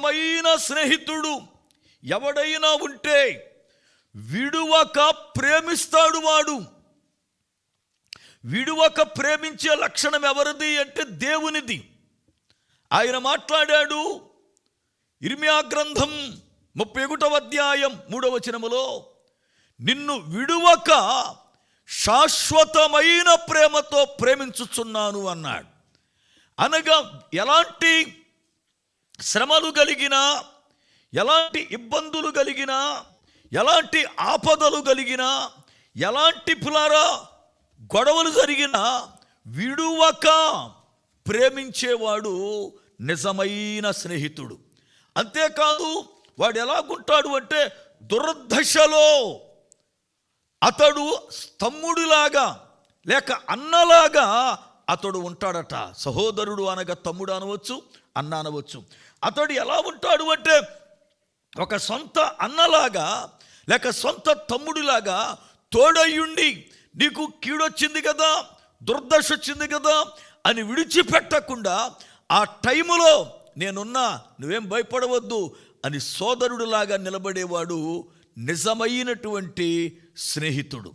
మైన స్నేహితుడు ఎవడైనా ఉంటే విడువక ప్రేమిస్తాడు. వాడు విడువక ప్రేమించే లక్షణం ఎవరిది అంటే దేవునిది. ఆయన మాట్లాడాడు ఇర్మియా గ్రంథం 31వ అధ్యాయం 3వ వచనములో, నిన్ను విడువక శాశ్వతమైన ప్రేమతో ప్రేమించుచున్నాను అన్నాడు. అనగా ఎలాంటి శ్రమలు కలిగినా, ఎలాంటి ఇబ్బందులు కలిగినా, ఎలాంటి ఆపదలు కలిగినా, ఎలాంటి పులారా గొడవలు జరిగినా విడువక ప్రేమించేవాడు నిజమైన స్నేహితుడు. అంతేకాదు వాడు ఎలాగుంటాడు అంటే దుర్దశలో అతడు తమ్ముడిలాగా లేక అన్నలాగా అతడు ఉంటాడట. సహోదరుడు అనగా తమ్ముడు అనవచ్చు, అన్న అనవచ్చు. అతడు ఎలా ఉంటాడు అంటే ఒక సొంత అన్నలాగా లేక సొంత తమ్ముడిలాగా తోడయ్యుండి, నీకు కీడొచ్చింది కదా, దుర్దశ వచ్చింది కదా అని విడిచిపెట్టకుండా ఆ టైములో నేనున్నా, నువ్వేం భయపడవద్దు అని సోదరుడిలాగా నిలబడేవాడు నిజమైనటువంటి స్నేహితుడు.